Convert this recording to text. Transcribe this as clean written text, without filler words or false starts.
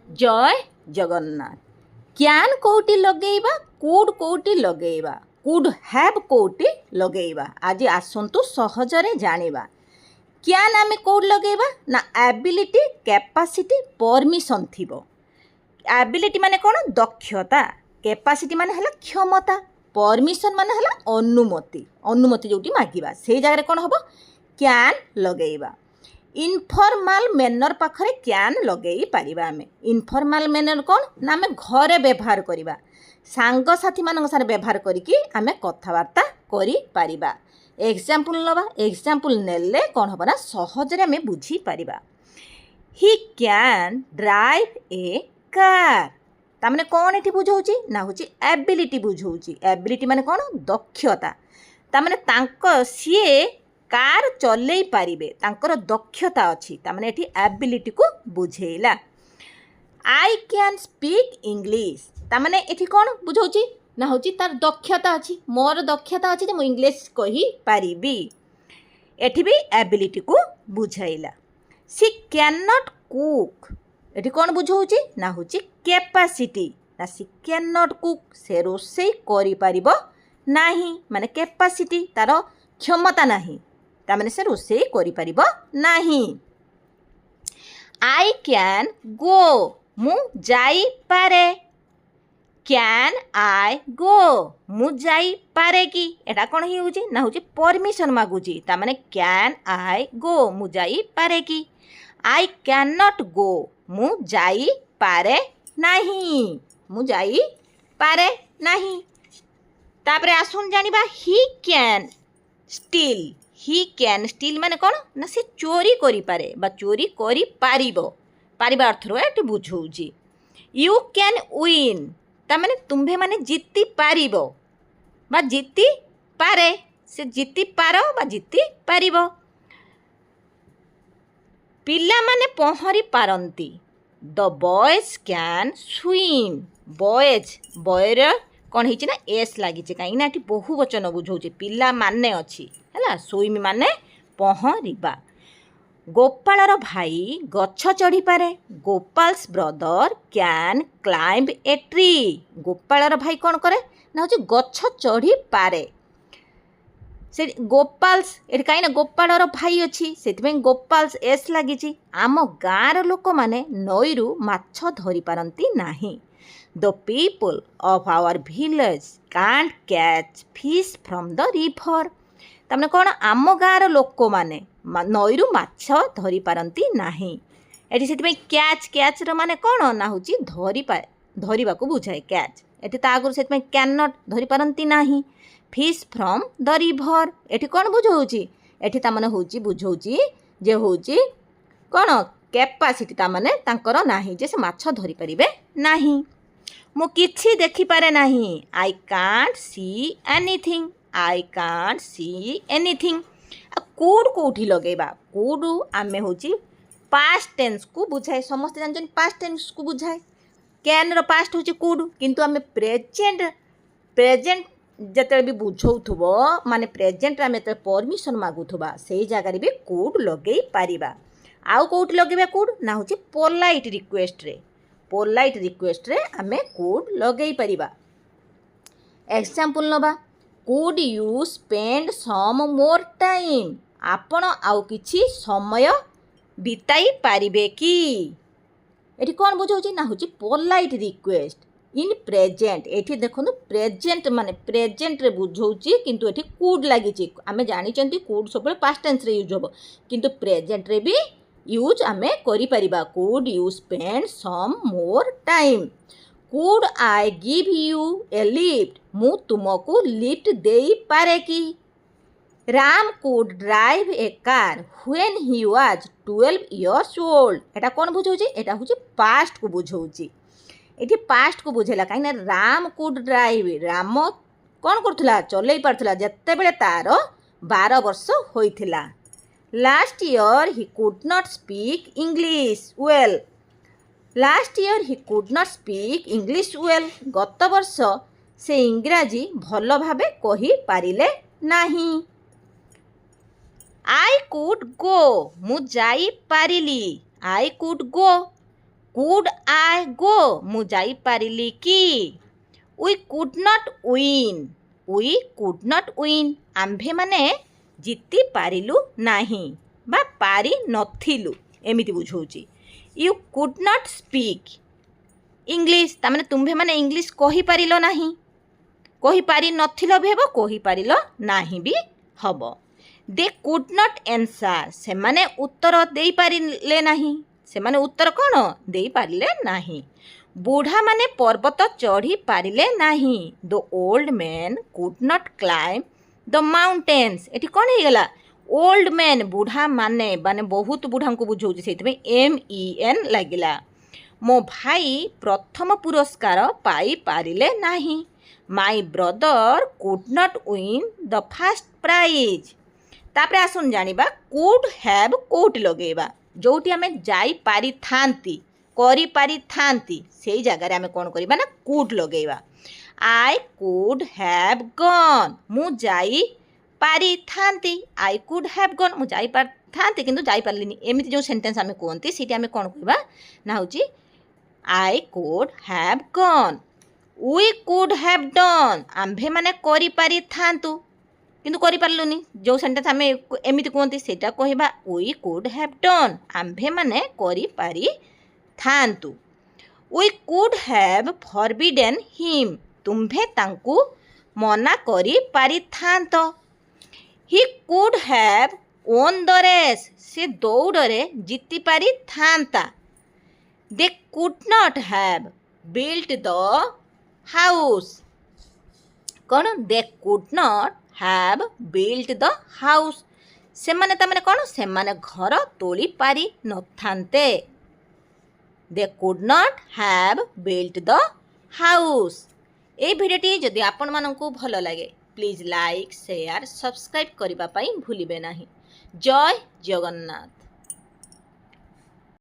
जय जगन्नाथ। क्यान कोटी लगेइबा कुड कोटी लगेइबा कुड हैव कोटी लगेइबा आज आसंतु सहजरे जानिबा। क्यान आमे कोड लगेइबा ना एबिलिटी कैपेसिटी परमिशन थिबो। एबिलिटी माने कोन दक्षता, कैपेसिटी माने हला क्षमता, परमिशन माने हला अनुमति। अनुमति जोटी मागिबा सेही जागा रे कोन हबो क्यान लगेइबा। इनफॉर्मल मैनर पाखरे क्यान लगेई पारिबा। आमे इनफॉर्मल मैनर कोन ना आमे घरे व्यवहार करिबा, सांग साथी मानक सारे व्यवहार करिकी आमे कथावार्ता करि पारिबा। एग्जांपल नबा, एग्जांपल नेले कोन हबो ना सहजरे आमे बुझी पारिबा। He can drive a car तामने कोन एठी बुझौची ना होची एबिलिटी बुझौची। एबिलिटी माने कोन दक्षता, तामने तांको सिए कार चलई पारिबे, तांकर दक्षता अछि, तामने एठी एबिलिटी को बुझेला। आई कैन स्पीक इंग्लिश तामने एठी कोन बुझौची ना होची तार दक्षता अछि, मोर दक्षता अछि जे मु इंग्लिश कहि पारिबी। एठी भी एबिलिटी को बुझाइला। सी कैन नॉट कुक एठी कोन बुझौची ना होची कैपेसिटी, ना सी कैन नॉट कुक से रोसई करि पारिबो नाही, माने कैपेसिटी तार क्षमता नाही, तामने से रोसई करि पारिबो नाही। आई कैन गो मु जाई पारे। कैन आई गो मु जाई पारे कि एटा कोन ही होची ना होची परमिशन मागुची, तामने कैन आई गो मु जाई पारे कि। आई कैन नॉट गो मु जाई पारे नाही, मु जाई पारे नाही। तापरे आसुन जानिबा he can steal. He can steal माने कोन ना से चोरी करि पारे बा चोरी करि पारिबो, पारिबा अर्थ रो एटी बुझौची। यू कैन विन तामाने तुम्भे माने जिति पारिबो बा जिति पारे, से जिति पारो बा जिति पारिबो। पिला माने पहरी पारंती। The boys can swim. Boys बॉयर कौन होची ना एस लागी कहीं ना बहु वचन बुझौचे, पिला माने अच्छी है। स्विम माने पहरिबा। गोपालर भाई गछ चढ़ी पारे। Gopal's brother can climb a tree. गोपालर भाई कौन करे ना होची गछ चढ़ी पारे। से गोपाल्स ये कहीं ना गोपालर भाई अच्छी से गोपाल्स एस लगी। आम गाँव लोक मैंने नईरू माछ धरी पारती नहीं। The people of our village can't catch fish from the river तमने कौन आम गाँव लोक मैंने नईरू माछ धरी पारती नहीं। एटी से कैच कैच रे कौन ना होची धरिबा को बुझाए कैच। एटी ता आगुर से कैन नॉट धरी पारती नहीं। Fish from the river eighty कौन बुझौची एटी ता माने होची बुझौची जे होची कौन कैपेसिटी ता माने तांकर नाही जे से माछ धरी परिबे नाही। मु किछि देखि पारे नाही। I can't see anything. I can't see anything. Could कोठी लगेबा। कुड आमे होची पास्ट टेंस को बुझाए। समस्त जानछन पास्ट टेंस को बुझाए। कैन रो पास्ट होची कुड, किंतु आमे प्रेजेंट जते भी बुझौथुबो माने प्रेजेंट आमे ते परमिशन मागुथुबा सेही जगह रे भी कुड लगेई पारिबा। आउ कोठी लगेबा कुड ना होची पोलाइट रिक्वेस्ट रे। पोलाइट रिक्वेस्ट रे आमे कुड लगेई पारिबा। एग्जांपल नबा। Could you spend some more time. आपण आउ किछि समय बिताई पारिबे कि। एठी कोन बुझौची ना होची पोलाइट रिक्वेस्ट इन प्रेजेंट। एठी देखो प्रेजेंट माने प्रेजेंट रे बुझौची किंतु एठी कुड लागिची। आमे जानि चंती कुड सब पास्ट टेंस रे यूज होबो किंतु प्रेजेंट रे भी यूज आमे करि परिबा। Could you spend some more time. Could I give you a lift. मु तुमको लिफ्ट देई पारे कि। Ram could drive a car when he was 12 years old. एटा कोन बुझौची एटा होची पास्ट को बुझौची। एठी पास्ट को बुझेला कहीं राम कुड ड्राइव। राम कौन करथुला चलई पारथुला जत्ते बेले तार 12 वर्ष होइथिला। Last year he could not speak English well. Last year he could not speak English well. गत वर्ष से इंग्राजी भल भाबे कहि पारिले नाही। आई कुड गो मु जाई पारिली। I could go could I गो मु जाई पारिली कि वी कुड नॉट विन आम्भे माने जीति पारिलु नाही बा पारि नथिलु एमिति बुझौची। You could not speak English तामाने तुम्भे माने इंग्लिश कहि पारिलो नाही कहि पारि नथिलो भी हेबो कहि पारिलो नाही भी हबो। दे कुड नॉट आंसर से माने उत्तर देई पारिले नाही से माने उत्तर कोन देई पारिले नाही। बुढ़ा माने पर्वत चढ़ी पारिले नाही the old man could not climb the mountains एठी कोन हे गला ओल्ड मैन बुढ़ा माने माने बहुत बुढ़ा को बुझौची सेति MEN लागिला। मो भाई प्रथम पुरस्कार पाई पारिले नाही my brother could not win the first prize. तापरे आसुन जानिबा कुड हैव कोट लगेबा जोटी आमे जाई पारि थांती करी पारि थांती सेई जगह रे आमे कोन करिबा ना कुड लगेबा। आई कुड हैव गॉन मु जाई पारि थांती आई कुड हैव गॉन मु जाई पार थांती किंतु जाई पारलिनी एमिति जो सेंटेंस आमे कोंती सेठी आमे कोन करिबा ना होची I could have gone. We could have done आम्भे माने करी पारि थांतु किंतु करि पारलुनी जो सेंटेंस आमे एमिति कोंती सेटा कहिबा वी कुड हैव डन आम्भे माने करि पारि थांतु। We could have forbidden him तुम्भे तांकु मना करि पारि थांत। He could have won the race से दौड़े जीति पारि थांता। They could not have built the house कौन they could not have built the house से माने ता माने कौन से माने घर तोली पारि न थांते। They could not have built the house. ए भिडियोटी जदि आपण मानकु भल लागे प्लीज लाइक शेयर सब्सक्राइब करबा पई भूलिबे नाही। जय जगन्नाथ।